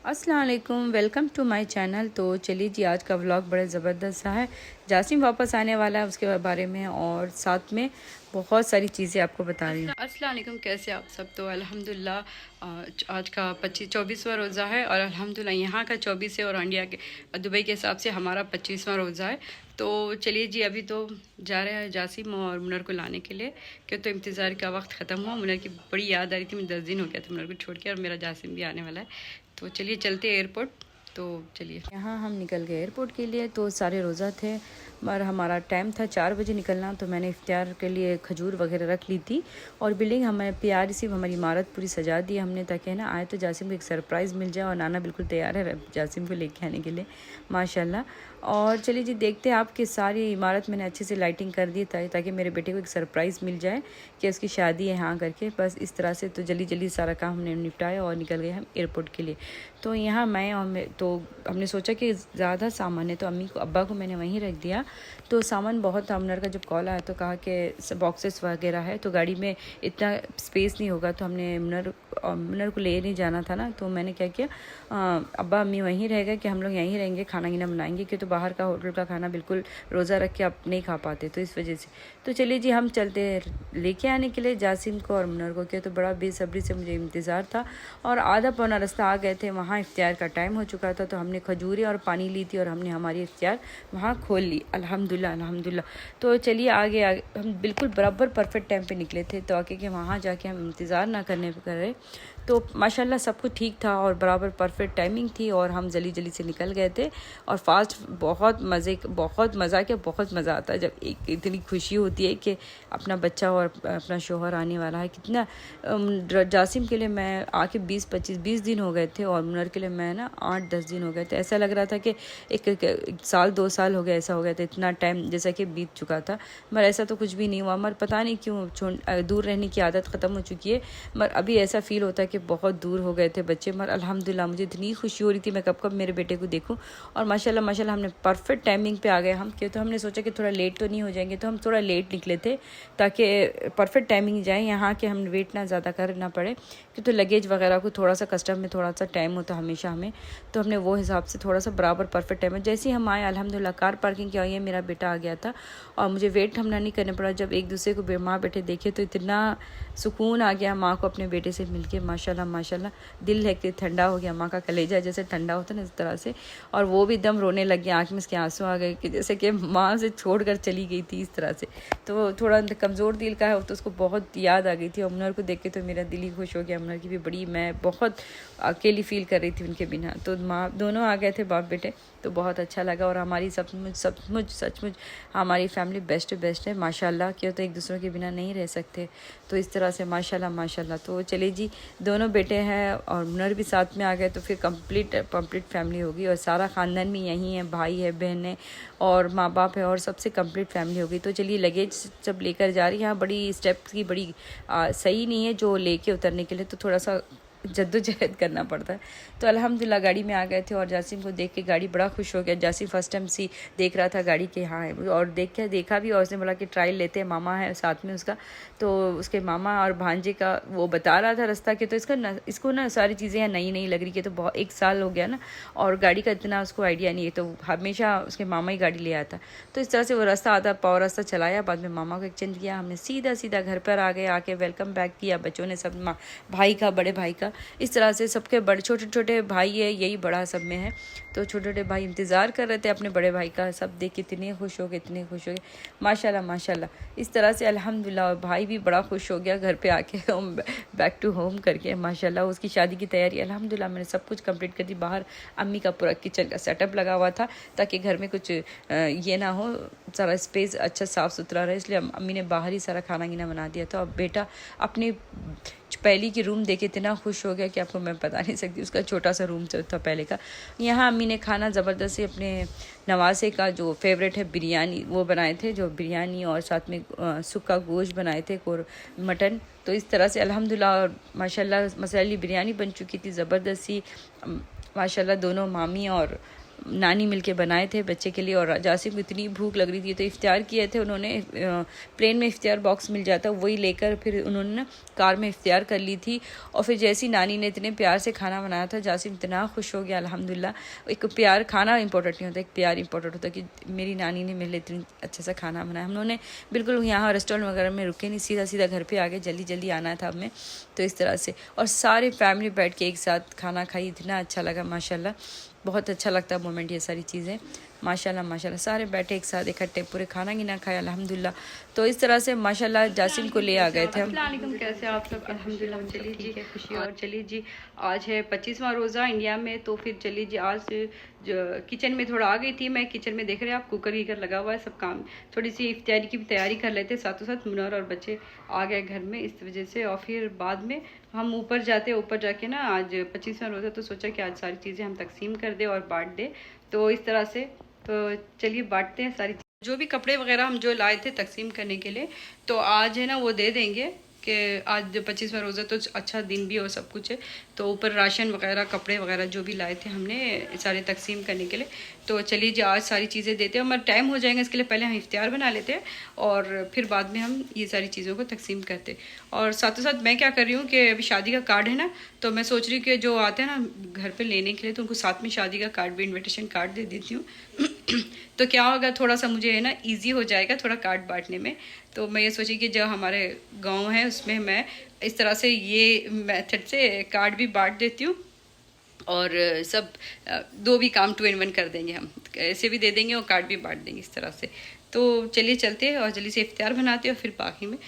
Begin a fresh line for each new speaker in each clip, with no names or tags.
अस्सलाम वालेकुम, welcome to my channel. तो चलिए जी, आज का व्लॉग बड़ा ज़बरदस्त सा है। जासिम वापस आने वाला है, उसके बारे में और साथ में बहुत सारी चीज़ें आपको बता रही हूँ। अस्सलाम वालेकुम, कैसे आप सब? तो अल्हम्दुलिल्लाह आज का 25-24वां रोज़ा है और अल्हम्दुलिल्लाह यहाँ का 24 है और इंडिया के दुबई के हिसाब से हमारा 25वां रोज़ा है। तो चलिए जी, अभी तो जा रहे हैं जासिम और मुनर को लाने के लिए, क्यों तो इंतज़ार का वक्त ख़त्म हुआ। मुनर की बड़ी याद आ रही थी, मैं 10 दिन हो गया था मुनर को छोड़ के, और मेरा जासिम भी आने वाला है। तो चलिए चलते एयरपोर्ट। तो चलिए, यहाँ हम निकल गए एयरपोर्ट के लिए। तो सारे रोज़ा थे और हमारा टाइम था 4 बजे निकलना। तो मैंने इफ्तियार के लिए खजूर वगैरह रख ली थी और बिल्डिंग हमें प्यारी सी हमारी इमारत पूरी सजा दी हमने, ताकि ना आए तो जासिम को एक सरप्राइज़ मिल जाए। और नाना बिल्कुल तैयार है जासिम को लेके आने के लिए, माशाल्लाह। और चलिए जी, देखते हैं आपकी सारी इमारत मैंने अच्छे से लाइटिंग कर दी ताकि मेरे बेटे को एक सरप्राइज़ मिल जाए कि उसकी शादी है यहाँ करके। बस इस तरह से तो जल्दी जल्दी सारा काम हमने निपटाया और निकल गए हम एयरपोर्ट के लिए। तो यहाँ तो हमने सोचा कि ज़्यादा सामान है, तो अम्मी को अब्बा को मैंने वहीं रख दिया। तो सामान बहुत था। मुनर का जब कॉल आया तो कहा कि बॉक्सेस वगैरह है तो गाड़ी में इतना स्पेस नहीं होगा, तो हमने मुनर को ले नहीं जाना था ना। तो मैंने क्या किया, अब्बा अम्मी वहीं रह गए कि हम लोग यहीं रहेंगे, खाना गिना बनाएंगे, क्योंकि तो बाहर का होटल का खाना बिल्कुल रोज़ा रख के आप नहीं खा पाते, तो इस वजह से। तो चलिए जी, हम चलते लेके आने के लिए जासिम को और मुनर को, क्या तो बड़ा बेसब्री से मुझे इंतज़ार था। और आधा पौना रास्ता आ गए थे, वहाँ इफ्तियार का टाइम हो चुका था। तो हमने खजूरें और पानी ली थी और हमने हमारी इफ्तियार वहाँ खोल ली, अल्हम्दुलिल्लाह अल्हम्दुलिल्लाह। तो चलिए आगे हम बिल्कुल बराबर परफेक्ट टाइम पे निकले थे, तो आके कि वहाँ जाके हम इंतज़ार ना करने करे। तो माशाल्लाह सब कुछ ठीक था और बराबर परफेक्ट टाइमिंग थी और हम जल्दी जल्दी से निकल गए थे। और फास्ट बहुत मज़ा किया, बहुत मज़ा आता है जब एक इतनी खुशी होती है कि अपना बच्चा और अपना शोहर आने वाला है। कितना जासिम के लिए मैं आके 20 दिन हो गए थे और मुनर के लिए मैं ना 8-10 दिन हो गए थे। ऐसा लग रहा था कि एक साल 2 साल हो गया, ऐसा हो गया था, इतना टाइम जैसा कि बीत चुका था। मगर ऐसा तो कुछ भी नहीं हुआ। मगर पता नहीं क्यों दूर रहने की आदत ख़त्म हो चुकी है। मगर अभी ऐसा फ़ील होता है कि बहुत दूर हो गए थे बच्चे। मगर अल्हम्दुलिल्लाह मुझे इतनी खुशी हो रही थी, मैं कब कब मेरे बेटे को देखूं। और माशाल्लाह माशाल्लाह हमने परफेक्ट टाइमिंग पे आ गए हम, क्यों तो हमने सोचा कि थोड़ा लेट तो नहीं हो जाएंगे, तो हम थोड़ा लेट निकले थे ताकि परफेक्ट टाइमिंग जाए यहाँ के, हम वेट ना ज़्यादा करना पड़े, क्यों तो लगेज वगैरह को थोड़ा सा कस्टम में थोड़ा सा टाइम होता है हमेशा हमें। तो हमने वो हिसाब से थोड़ा सा बराबर परफेक्ट टाइम में जैसे ही हम आए, अल्हम्दुलिल्लाह कार पार्किंग की आई, मेरा बेटा आ गया था और मुझे वेट हमने नहीं करना पड़ा। जब एक दूसरे को माँ बेटे देखे तो इतना सुकून आ गया माँ को अपने बेटे से मिलके, माशाल्लाह माशाल्लाह। दिल है कि ठंडा हो गया, माँ का कलेजा जैसे ठंडा होता है ना, इस तरह से। और वो भी एकदम रोने लग गया, आँख में उसके आंसू आ गए कि जैसे कि माँ से छोड़ कर चली गई थी, इस तरह से। तो थोड़ा कमज़ोर दिल का है, तो उसको बहुत याद आ गई थी। और मुनर को देख के तो मेरा दिल ही खुश हो गया। मुनर की भी बड़ी, मैं बहुत अकेली फील कर रही थी उनके बिना। तो माँ दोनों आ गए थे, बाप बेटे, तो बहुत अच्छा लगा। और हमारी सचमुच हमारी फैमिली बेस्ट है माशाल्लाह। क्यों तो एक दूसरों के बिना नहीं रह सकते, तो इस तरह से माशाल्लाह माशाल्लाह। तो चलिए जी, दोनों बेटे हैं और मुनर भी साथ में आ गए, तो फिर कंप्लीट फैमिली होगी। और सारा ख़ानदान भी यहीं है, भाई है, बहन है और माँ बाप है, और सबसे कंप्लीट फैमिली होगी। तो चलिए, लगेज सब लेकर जा रही है। यहाँ बड़ी स्टेप्स की बड़ी सही नहीं है जो लेके उतरने के लिए, तो थोड़ा सा जद्दोजहद करना पड़ता है। तो अल्हम्दुलिल्लाह गाड़ी में आ गए थे और जासिम को देख के गाड़ी बड़ा खुश हो गया। जासिम फर्स्ट टाइम सी देख रहा था गाड़ी के, हाँ है, और देखा भी, और उसने बोला कि ट्रायल लेते हैं, मामा है साथ में उसका। तो उसके मामा और भांजे का वो बता रहा था रास्ता के, तो इसको ना सारी चीज़ें नई नई लग रही है। तो बहुत 1 साल हो गया ना, और गाड़ी का इतना उसको आइडिया नहीं है, तो हमेशा उसके मामा ही गाड़ी ले आता। तो इस तरह से वो रास्ता आधा पाव रास्ता चलाया, बाद में मामा को एक्सचेंज किया, हमने सीधा घर पर आ गए। आके वेलकम बैक किया बच्चों ने, सब भाई का, बड़े भाई का, इस तरह से सबके बड़े छोटे भाई है, यही बड़ा सब में है। तो छोटे भाई इंतज़ार कर रहे थे अपने बड़े भाई का। सब देख के इतने खुश हो गए माशाल्लाह माशाल्लाह। इस तरह से अल्हम्दुलिल्लाह भाई भी बड़ा खुश हो गया घर पे आके, होम बैक टू होम करके माशाल्लाह। उसकी शादी की तैयारी अल्हम्दुलिल्लाह मैंने सब कुछ कंप्लीट कर दी। बाहर अम्मी का पूरा किचन का सेटअप लगा हुआ था ताकि घर में कुछ ये ना हो, सारा स्पेस अच्छा साफ़ सुथरा रहे, इसलिए अम्मी ने बाहर ही सारा खाना गिना बना दिया था। और बेटा अपने पहली की रूम देखे इतना खुश हो गया कि आपको मैं बता नहीं सकती। उसका छोटा सा रूम था पहले का। यहाँ अम्मी ने खाना ज़बरदस्ती अपने नवासे का जो फेवरेट है बिरयानी, वो बनाए थे, जो बिरयानी और साथ में सूखा गोश्त बनाए थे और मटन। तो इस तरह से अल्हम्दुलिल्लाह माशाल्लाह मसालेदार बिरयानी बन चुकी थी ज़बरदस्ती माशाल्लाह। दोनों मामी और नानी मिलके बनाए थे बच्चे के लिए। और जासिम को इतनी भूख लग रही थी तो इफ्तियार किए थे उन्होंने, प्लेन में इफ्तियार बॉक्स मिल जाता वही लेकर फिर उन्होंने ना कार में इफ्तियार कर ली थी। और फिर जैसी नानी ने इतने प्यार से खाना बनाया था, जासिम इतना खुश हो गया अल्हम्दुलिल्लाह। एक प्यार, खाना इंपॉर्टेंट नहीं होता, एक प्यार इंपॉर्टेंट होता कि मेरी नानी ने मेरे लिए इतनी अच्छे से खाना बनाया। हम लोगों ने बिल्कुल यहाँ रेस्टोरेंट वगैरह में रुके नहीं, सीधा सीधा घर पे आ गए, जल्दी जल्दी आना था हमें। तो इस तरह से और सारे फैमिली बैठ के एक साथ खाना खाई, इतना अच्छा लगा माशाल्लाह। बहुत अच्छा लगता है मोमेंट ये सारी चीज़ें, माशाल्लाह माशाल्लाह। सारे बैठे एक साथ इकट्ठे पूरे खाना गिना खाया अल्हम्दुलिल्लाह। तो इस तरह से माशाल्लाह जासिम को ले आ गए थे हम। अस्सलाम वालेकुम, कैसे आप सब? अल्हम्दुलिल्लाह। चलिए जी, खुशी। और चलिए जी, आज है 25वां रोज़ा इंडिया में। तो फिर चलिए जी, आज किचन में थोड़ा आ गई थी मैं। किचन में देख रहे हैं आप, कुकर वीकर लगा हुआ है, सब काम, थोड़ी सी इफ्तारी की तैयारी कर लेते, साथों साथ मुनर और बच्चे आ गए घर में इस वजह से। और फिर बाद में हम ऊपर जाते, ऊपर जाके ना आज 25वां रोज़ा, तो सोचा कि आज सारी चीज़ें हम तकसीम कर दे और बांट दे। तो इस तरह से तो चलिए बांटते हैं सारी जो भी कपड़े वगैरह हम जो लाए थे तकसीम करने के लिए, तो आज है ना वो दे देंगे कि आज 25वां रोज़ा तो अच्छा दिन भी हो, सब कुछ है। तो ऊपर राशन वगैरह, कपड़े वगैरह जो भी लाए थे हमने सारे तकसीम करने के लिए। तो चलिए जी, आज सारी चीज़ें देते हैं। हमारा टाइम हो जाएगा, इसके लिए पहले हम इफ्तियार बना लेते हैं और फिर बाद में हम ये सारी चीज़ों को तकसीम करते। और साथों साथ मैं क्या कर रही हूँ कि अभी शादी का कार्ड है ना, तो मैं सोच रही हूँ कि जो आते हैं ना घर पर लेने के लिए, तो उनको साथ में शादी का कार्ड भी, इन्विटेशन कार्ड दे देती हूँ। तो क्या होगा, थोड़ा सा मुझे है ना ईजी हो जाएगा थोड़ा कार्ड बांटने में। तो मैं ये सोची कि जो हमारे गांव है उसमें मैं इस तरह से ये मेथड से कार्ड भी बांट देती हूँ और सब दो भी काम 2 in 1 कर देंगे हम, ऐसे भी दे देंगे और कार्ड भी बांट देंगे इस तरह से। तो चलिए चलते हैं और जल्दी से इफ्तियार बनाते हैं और फिर बाकी में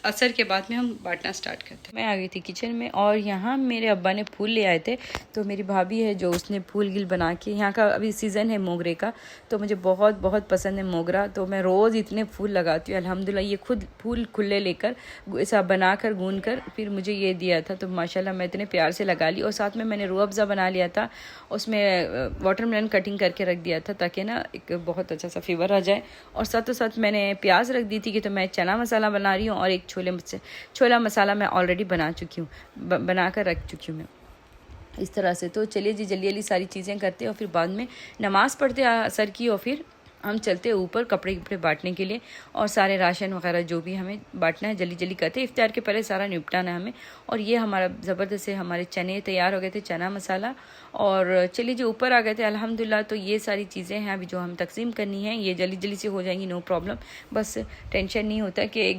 असर के बाद में हम बांटना स्टार्ट करते हैं। मैं आ गई थी किचन में और यहाँ मेरे अब्बा ने फूल ले आए थे। तो मेरी भाभी है जो, उसने फूल गिल बना के, यहाँ का अभी सीज़न है मोगरे का, तो मुझे बहुत बहुत पसंद है मोगरा। तो मैं रोज़ इतने फूल लगाती हूँ अल्हम्दुलिल्लाह। ये खुद फूल खुले लेकर ऐसा बना कर गूंद कर फिर मुझे ये दिया था, तो माशाल्लाह मैं इतने प्यार से लगा ली। और साथ में मैंने रूह अफ़ज़ा बना लिया था, उसमें वाटरमेलन कटिंग करके रख दिया था ताकि ना एक बहुत अच्छा सा फ्लेवर आ जाए। और साथों साथ मैंने प्याज रख दी थी कि तो मैं चना मसाला बना रही हूँ और एक छोला मसाला मैं ऑलरेडी बना चुकी हूँ, बना कर रख चुकी हूँ मैं इस तरह से। तो चलिए जी, जल्दी जल्दी सारी चीज़ें करते हैं और फिर बाद में नमाज़ पढ़ते असर की और फिर हम चलते ऊपर कपड़े बांटने के लिए। और सारे राशन वगैरह जो भी हमें बांटना है जल्दी जल्दी करते हैं, इफ्तार के पहले सारा निपटाना है हमें। और ये हमारा ज़बरदस्त से हमारे चने तैयार हो गए थे, चना मसाला। और चलिए जी, ऊपर आ गए थे अल्हम्दुलिल्लाह। तो ये सारी चीज़ें हैं अभी जो हम तकसीम करनी है, ये जल्दी जल्दी से हो जाएंगी, नो प्रॉब्लम। बस टेंशन नहीं होता कि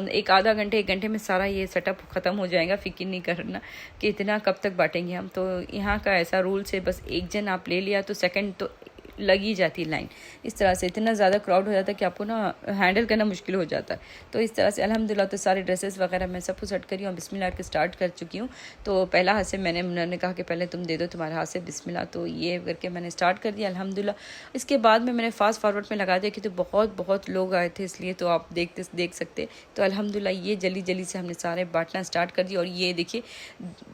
एक आधा घंटे 1 घंटे में सारा ये सेटअप ख़त्म हो जाएगा। फ़िक्र नहीं करना कि इतना कब तक बांटेंगे हम। तो यहाँ का ऐसा रूल्स है, बस एक जन आप ले लिया तो सेकंड तो लगी जाती लाइन। इस तरह से इतना ज़्यादा क्राउड हो जाता है कि आपको ना हैंडल करना मुश्किल हो जाता है। तो इस तरह से अल्हम्दुलिल्लाह तो सारे ड्रेसेस वगैरह मैं सब कुछ सेट करी हूँ, बिस्मिल्लाह के स्टार्ट कर चुकी हूँ। तो पहला हाथ से मैंने कहा कि पहले तुम दे दो तुम्हारे हाथ से बिस्मिल्लाह, तो ये करके मैंने स्टार्ट कर दिया अल्हम्दुलिल्लाह। इसके बाद में मैंने फास्ट फॉरवर्ड में लगा दिया कि तो बहुत लोग आए थे इसलिए, तो आप देख सकते। तो अल्हम्दुलिल्लाह ये जल्दी जल्दी से हमने सारे बांटना स्टार्ट कर दिया। और ये देखिए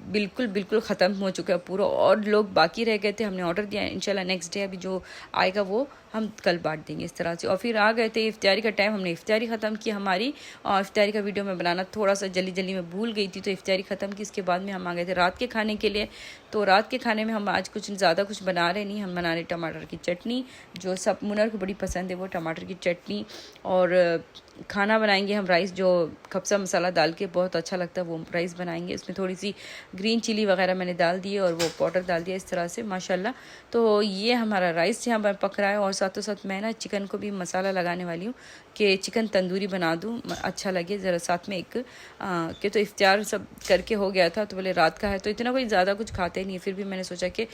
बिल्कुल ख़त्म हो चुका है पूरा, और लोग बाकी रह गए थे, हमने ऑर्डर दिया। इंशाल्लाह नेक्स्ट डे अभी जो आएगा वो हम कल बांट देंगे इस तरह से। और फिर आ गए थे इफ्तारी का टाइम, हमने इफ्तारी ख़त्म की हमारी। और इफ्तारी का वीडियो मैं बनाना थोड़ा सा जल्दी में भूल गई थी, तो इफ्तारी ख़त्म की। इसके बाद में हम आ गए थे रात के खाने के लिए। तो रात के खाने में हम आज कुछ ज़्यादा कुछ बना रहे नहीं, हम बना रहे टमाटर की चटनी, जो सब मुनर को बड़ी पसंद है, वो टमाटर की चटनी। और खाना बनाएंगे हम राइस, जो खपसा मसाला डाल के बहुत अच्छा लगता है, वो राइस बनाएंगे। इसमें थोड़ी सी ग्रीन चिली वगैरह मैंने डाल दी और वो पाउडर डाल दिया इस तरह से माशाल्लाह। तो ये हमारा राइस यहाँ पर पक रहा है। और साथों साथ मैं ना चिकन को भी मसाला लगाने वाली हूँ कि चिकन तंदूरी बना दूँ, अच्छा लगे ज़रा साथ में एक कि तो इफ्तियार सब करके हो गया था, तो बोले रात का है तो इतना कोई ज़्यादा कुछ खाते नहीं, फिर भी मैंने सोचा कि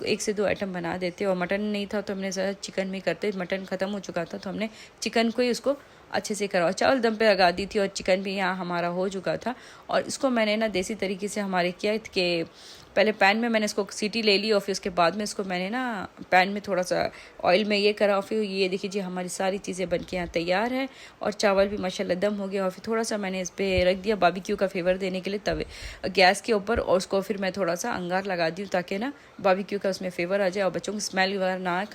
एक से 2 आइटम बना देते। और मटन नहीं था तो हमने ज़रा चिकन में करते, मटन ख़त्म हो चुका था तो हमने चिकन को ही उसको अच्छे से करा। चावल दम पे लगा दी थी और चिकन भी यहाँ हमारा हो चुका था। और इसको मैंने ना देसी तरीके से हमारे किया कि पहले पैन में मैंने इसको सीटी ले ली और फिर उसके बाद में इसको मैंने ना पैन में थोड़ा सा ऑयल में ये करा। और फिर ये देखिए जी हमारी सारी चीज़ें बन के यहाँ तैयार है और चावल भी माशाल्लाह दम हो गया। और फिर थोड़ा सा मैंने इस पर रख दिया बारबेक्यू का फ्लेवर देने के लिए तवे गैस के ऊपर, और उसको फिर मैं थोड़ा सा अंगार लगा दी ताकि ना बारबेक्यू का उसमें फ्लेवर आ जाए और बच्चों को स्मेल वगैरह ना आए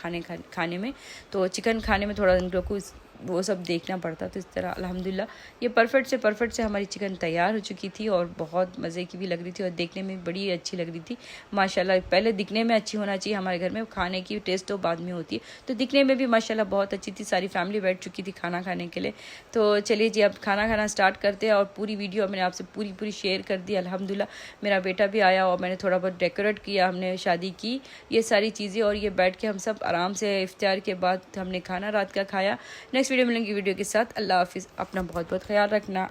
खाने में। तो चिकन खाने में थोड़ा इन लोग को वो सब देखना पड़ता। तो इस तरह अल्हम्दुलिल्लाह ये परफेक्ट से हमारी चिकन तैयार हो चुकी थी और बहुत मज़े की भी लग रही थी और देखने में बड़ी अच्छी लग रही थी माशाल्लाह। पहले दिखने में अच्छी होना चाहिए, हमारे घर में खाने की टेस्ट तो बाद में होती है, तो दिखने में भी माशाल्लाह बहुत अच्छी थी। सारी फैमिली बैठ चुकी थी खाना खाने के लिए। तो चलिए जी अब खाना खाना स्टार्ट करते हैं और पूरी वीडियो मैंने आपसे पूरी शेयर कर दी। अल्हम्दुलिल्लाह मेरा बेटा भी आया और मैंने थोड़ा बहुत डेकोरेट किया, हमने शादी की ये सारी चीज़ें, और ये बैठ के हम सब आराम से इफ्तार के बाद हमने खाना रात का खाया। नेक्स्ट वीडियो मिलेंगे वीडियो के साथ। अल्लाह हाफिज़, अपना बहुत ख्याल रखना।